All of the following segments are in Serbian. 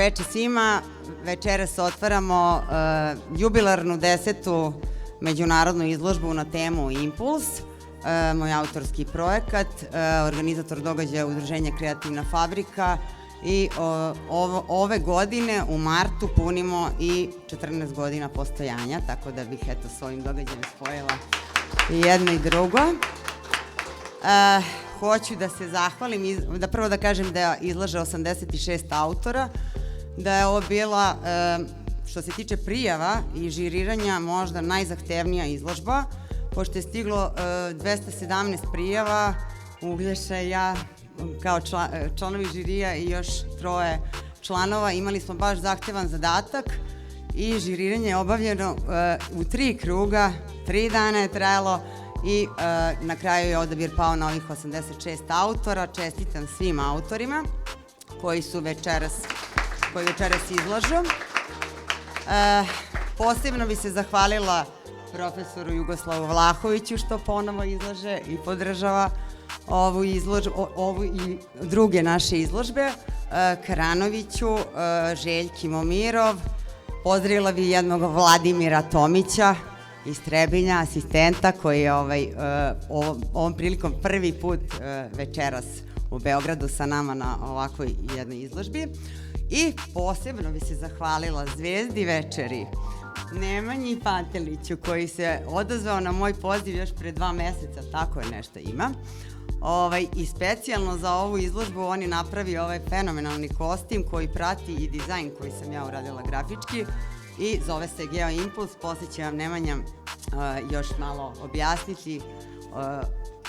veče svima. Večeras otvaramo jubilarnu 10. međunarodnu izložbu na temu Impuls, moj autorski projekat, organizator događaja Udruženja Kreativna fabrika i ove godine u martu punimo i 14 godina postojanja, tako da bih eto s ovim događajem spojila i jedno i drugo. Hoću da se zahvalim, da prvo da kažem da izlaže 86 autora, da je ovo bila, što se tiče prijava i žiriranja, možda najzahtevnija izložba, pošto je stiglo 217 prijava, Uglješa i ja kao članovi žirija i još 3 članova, imali smo baš zahtevan zadatak i žiriranje je obavljeno u 3 kruga, 3 dana je trajalo i na kraju je odabir pao na ovih 86 autora. Čestitam svim autorima koji večeras izlažu. Posebno bi se zahvalila profesoru Jugoslavu Vlahoviću što ponovo izlaže i podržava ovu i druge naše izložbe, Karanoviću, Željki Momirov, pozdravila bi jednog Vladimira Tomića iz Trebinja, asistenta koji je ovom prilikom prvi put večeras u Beogradu sa nama na ovakvoj jednoj izložbi. I posebno bi se zahvalila zvezdi večeri, Nemanji Panteliću, koji se odazvao na moj poziv još pre 2 meseca, tako je nešto ima. I specijalno za ovu izložbu on je napravio ovaj fenomenalni kostim koji prati i dizajn koji sam ja uradila grafički i zove se Geo Impuls. Posle će vam Nemanja još malo objasniti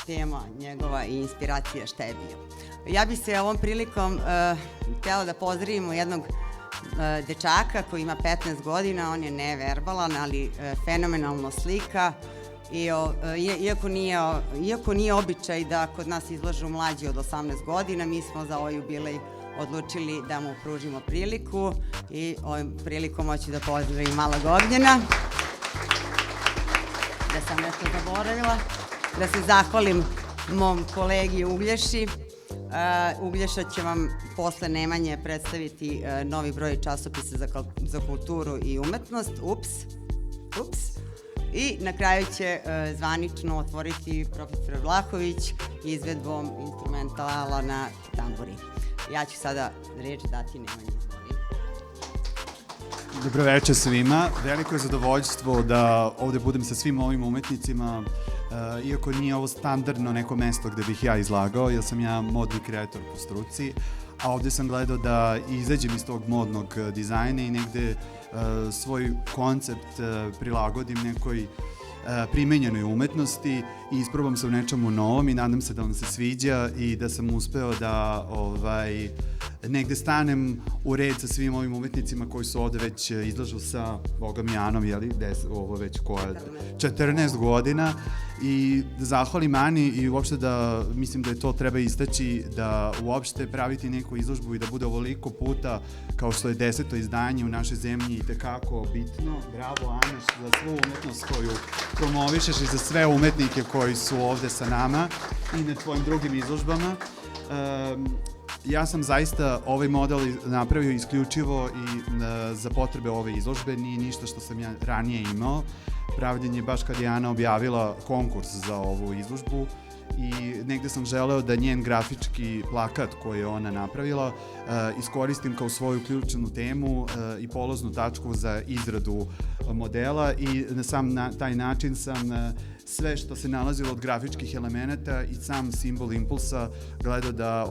tema njegova i inspiracija šta je bio. Ja bi se ovom prilikom htjela da pozdravimo jednog dečaka koji ima 15 godina, on je neverbalan, ali fenomenalno slika. Iako nije običaj da kod nas izlažu mlađi od 18 godina, mi smo za ovaj jubilej odlučili da mu pružimo priliku i ovim prilikom hoću da pozdravim malog Ognjena. Da sam nešto zaboravila. Da se zahvalim mom kolegi Uglješi. Uglješa će vam posle Nemanje predstaviti novi broj časopisa za kulturu i umetnost, Ups. I na kraju će zvanično otvoriti profesor Vlahović izvedbom instrumentala na tamburi. Ja ću sada reč dati Nemanji. Dobro večer svima. Veliko je zadovoljstvo da ovde budem sa svim ovim umetnicima, iako nije ovo standardno neko mesto gde bih ja izlagao, jer sam ja modni kreator po struci, a ovde sam gledao da izađem iz tog modnog dizajna i negde svoj koncept prilagodim nekoj primenjenoj umetnosti i isprobam se u nečemu novom i nadam se da vam se sviđa i da sam uspeo da negde stanem u red sa svim ovim umetnicima koji su ovde već izlažu sa Bogom Janom, ovo već koja 14 godina, i da zahvalim Ani i uopšte da mislim da je to treba istaći, da uopšte praviti neku izložbu i da bude ovoliko puta kao što je 10. izdanje u našoj zemlji i tekako bitno. Bravo Ana za svu umetnost koju promovišeš i za sve umetnike koji su ovde sa nama i na tvojim drugim izložbama. Ja sam zaista ovaj model napravio isključivo i za potrebe ove izložbe, nije ništa što sam ja ranije imao. Pravljen je baš kad je Ana objavila konkurs za ovu izložbu i negde sam želeo da njen grafički plakat koji je ona napravila iskoristim kao svoju ključnu temu i polaznu tačku za izradu modela i na sam taj način sam sve što se nalazilo od grafičkih elemenata i sam simbol impulsa gledao da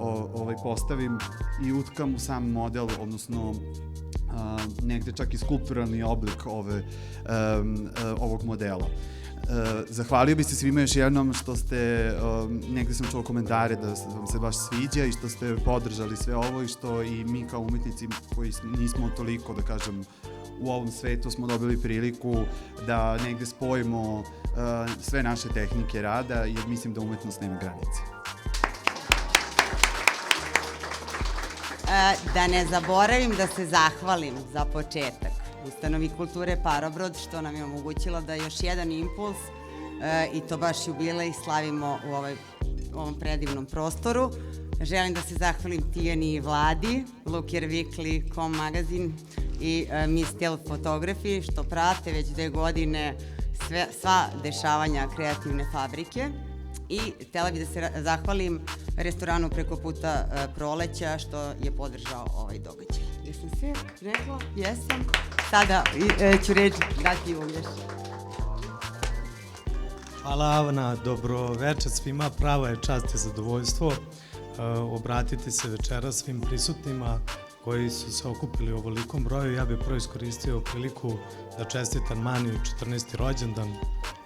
postavim i utkam u sam model, odnosno negde čak i skulpturalni oblik ovog modela. Zahvalio bi se svima još jednom što ste, negde sam čuo komentare da vam se baš sviđa i što ste podržali sve ovo i što i mi kao umetnici koji nismo toliko, da kažem, u ovom svetu smo dobili priliku da negde spojimo sve naše tehnike rada, jer mislim da umetnost nema granice. Da ne zaboravim da se zahvalim za početak Ustanovi kulture Parobrod što nam je omogućila da još jedan impuls i to baš jubilej slavimo u ovom predivnom prostoru. Želim da se zahvalim Tijani i Vladi, Look Your Weekly, Com Magazine i Miss Still Photography što prate već 2 godine sva dešavanja kreativne fabrike. I htela bih da se zahvalim restoranu preko puta Proleća što je podržao ovaj događaj. Jesam sve rekla? Jesam. Sada ću reći dati Uglješi. Hvala Avana, dobro večer svima, prava je čast i zadovoljstvo obratiti se večera svim prisutnima koji su se okupili u ovolikom broju. Ja bih prvo iskoristio priliku da čestitam Maniju 14. rođendan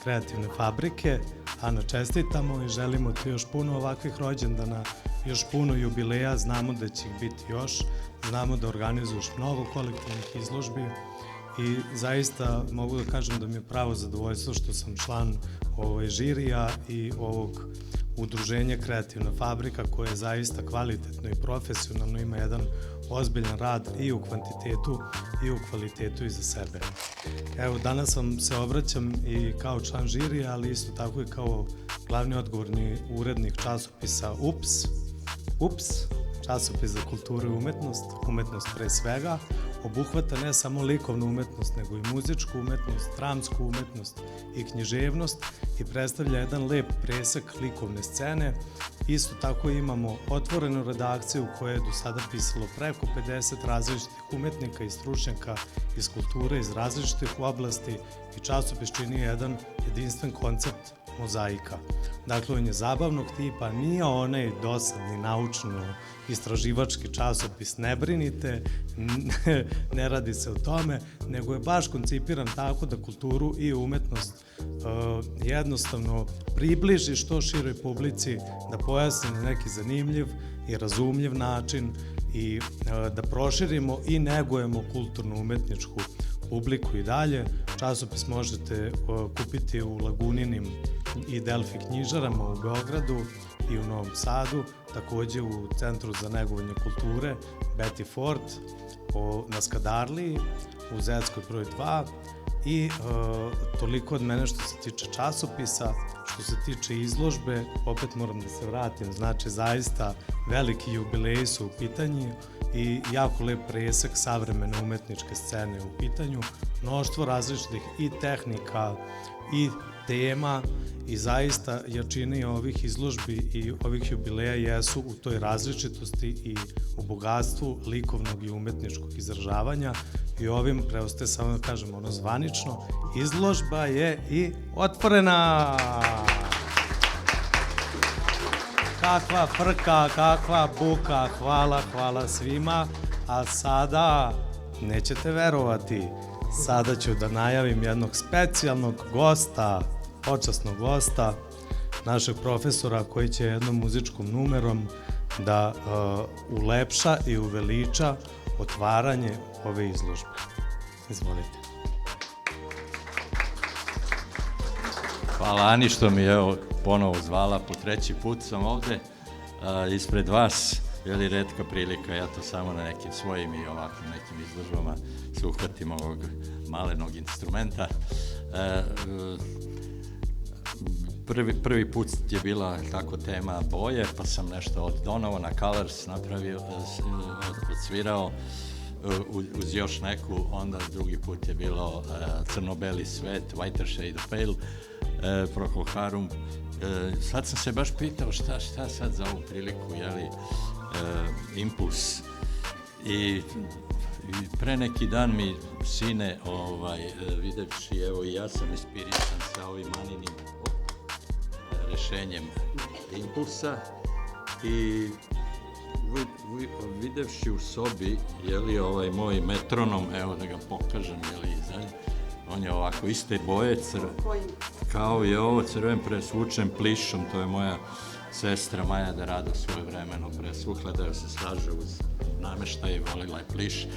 kreativne fabrike, Ana, čestitamo i želimo ti još puno ovakvih rođendana, još puno jubileja, znamo da će ih biti još, znamo da organizuješ mnogo kolektivnih izložbi i zaista mogu da kažem da mi je pravo zadovoljstvo što sam član žirija i ovog udruženja Kreativna fabrika koje je zaista kvalitetno i profesionalno, ima jedan ozbiljan rad i u kvantitetu i u kvalitetu iza sebe. Evo, danas vam se obraćam i kao član žirija, ali isto tako i kao glavni odgovorni urednik časopisa UPS, časopis za kulturu i umetnost, umetnost pre svega, obuhvata ne samo likovnu umetnost, nego i muzičku umetnost, dramsku umetnost i književnost i predstavlja jedan lep presek likovne scene. Isto tako imamo otvorenu redakciju u kojoj je do sada pisalo preko 50 različitih umetnika i stručnjaka iz kulture, iz različitih oblasti i časopis čini jedan jedinstven koncept mozaika. Dakle, on je zabavnog tipa, nije onaj dosadni naučno-istraživački časopis, ne brinite, ne radi se o tome, nego je baš koncipiran tako da kulturu i umetnost jednostavno približi što široj publici, da pojasni na neki zanimljiv i razumljiv način i da proširimo i negujemo kulturno-umetničku publiku i dalje. Časopis možete kupiti u Laguninim i Delfi knjižarama u Beogradu i u Novom Sadu, takođe u Centru za negovanje kulture Betty Ford na Skadarliji, u Zetskoj broj 2 i toliko od mene što se tiče časopisa. Što se tiče izložbe, opet moram da se vratim, znači zaista veliki jubileji su u pitanju i jako lep presek savremene umetničke scene u pitanju, mnoštvo različitih i tehnika i tema i zaista jačine ovih izložbi i ovih jubileja jesu u toj različitosti i u bogatstvu likovnog i umetničkog izražavanja i ovim preostaje samo da kažem ono zvanično, izložba je i otvorena! Kakva frka, kakva buka, hvala svima, a sada nećete verovati, sada ću da najavim jednog specijalnog gosta, počasnog gosta, našeg profesora koji će jednom muzičkom numerom da ulepša i uveliča otvaranje ove izložbe. Izvolite. Hvala Ani što mi je ponovo zvala, po 3. put sam ovde ispred vas, je li retka prilika, ja to samo na nekim svojim i ovakvim nekim izložbama se uhvatim ovog malenog instrumenta. Prvi put je bila tako tema boje, pa sam nešto od Donovan Colors napravio, odsvirao uz još neku, onda drugi put je bilo crno-beli svet, Whiter Shade of Pale, Procol Harum. Sad sam se baš pitao šta sad za ovu priliku, jeli, Impuls. I pre neki dan mi sine, videvši, evo i ja sam inspirisan sa ovim Maninim rešenjem Impulsa i videvši u sobi, jeli, moj metronom, evo da ga pokažem, jeli, on je ovako iste boje, kao je ovo crven presvučen plišom, to je moja sestra Maja da rada svoje vremeno presvukla, da joj se slaže uz nameštaj i volila je pliš.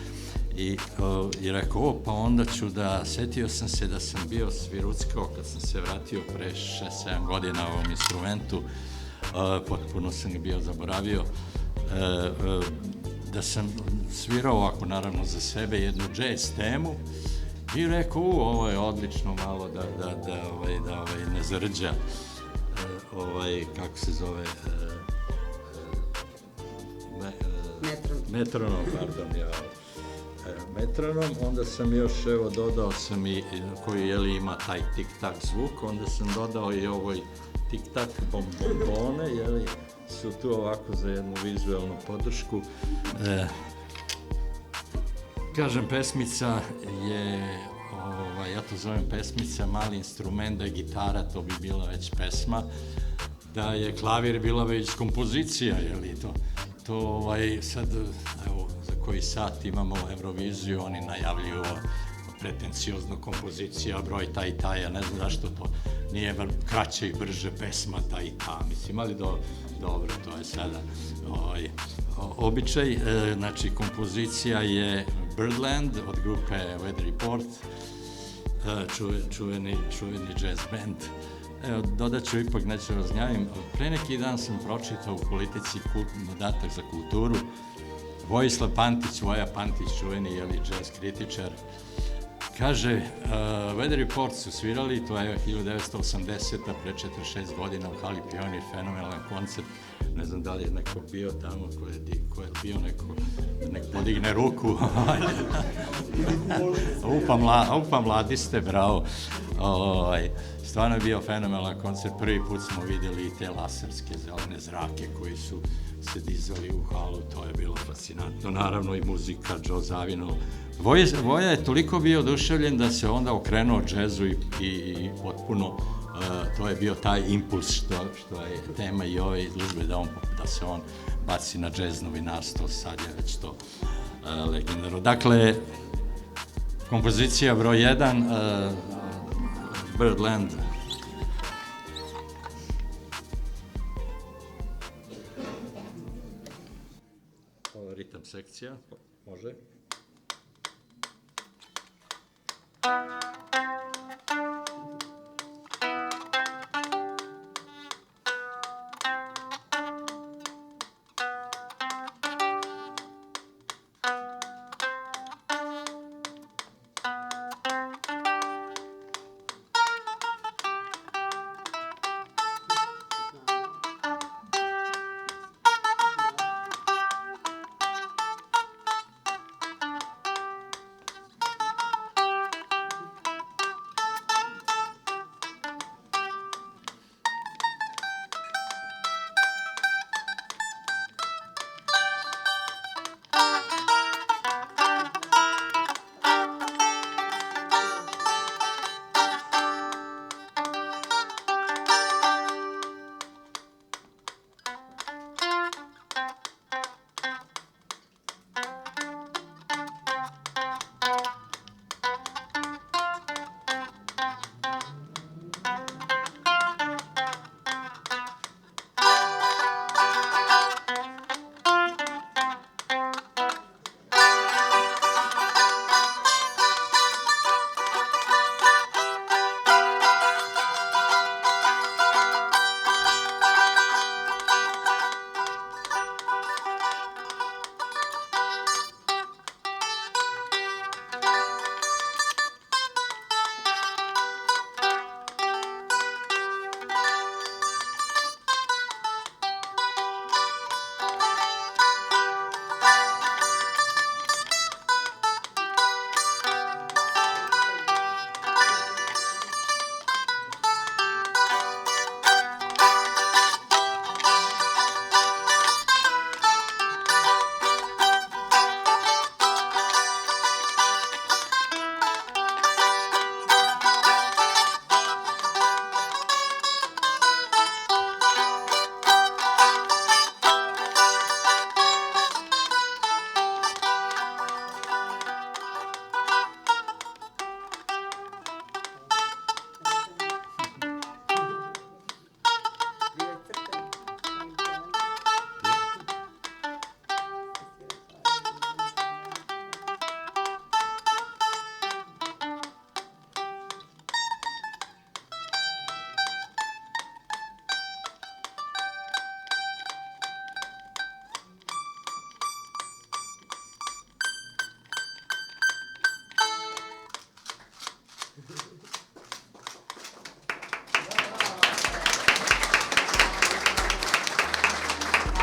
I rekao, pa onda ću da, setio sam se da sam bio sviruckao kad sam se vratio pre 6-7 godina ovom instrumentu, potpuno sam ga bio zaboravio, da sam svirao ovako naravno za sebe jednu jazz temu i rekao, ovo je odlično malo da ne zrđa, kako se zove, metronom, metronom, onda sam još, evo, dodao sam i, koji, jeli, ima taj tik-tak zvuk, onda sam dodao i ovoj tik-tak bombone, jeli, su tu ovako za jednu vizualnu podršku. Kažem, pesmica je, ja to zovem pesmica, mali instrument, da je gitara, to bi bila već pesma, da je klavir bila već kompozicija, jeli, to sad, evo, za koji sat imamo Euroviziju, oni najavljuju pretenciozno kompozicija, broj taj i taj, ja ne znam zašto to nije kraće i brže pesma taj i ta, mislim, ali dobro, to je sada običaj. Znači, kompozicija je Birdland od grupe Weather Report, čuveni jazz band. Evo, dodat ću ipak, neću razgnjavim, pre neki dan sam pročitao u Politici dodatak za kulturu, Vojislav Pantić, Voja Pantić, čuveni, jeli, jazz kritičar, kaže, Weather Report su svirali, to je 1980. pre 46 godina u hali Pionir, fenomenalan koncert, ne znam da li je neko bio tamo, ko je bio nek podigne ruku, upa mladi ste, bravo, stvarno je bio fenomenalan koncert, prvi put smo vidjeli i te laserske zelene zrake koji su se dizali u halu, to je bilo fascinantno, naravno i muzika, Joe Zawinul. Voja je toliko bio oduševljen da se onda okrenuo džezu i potpuno, to je bio taj impuls što je tema i ove izložbe, da se on baci na džez novinarstvo, sad je već to legendarno. Dakle, kompozicija broj 1, Birdland. Ritam sekcija, može.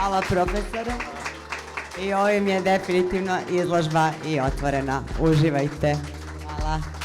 Hvala, profesore. I ovim je definitivno izložba i otvorena. Uživajte. Hvala.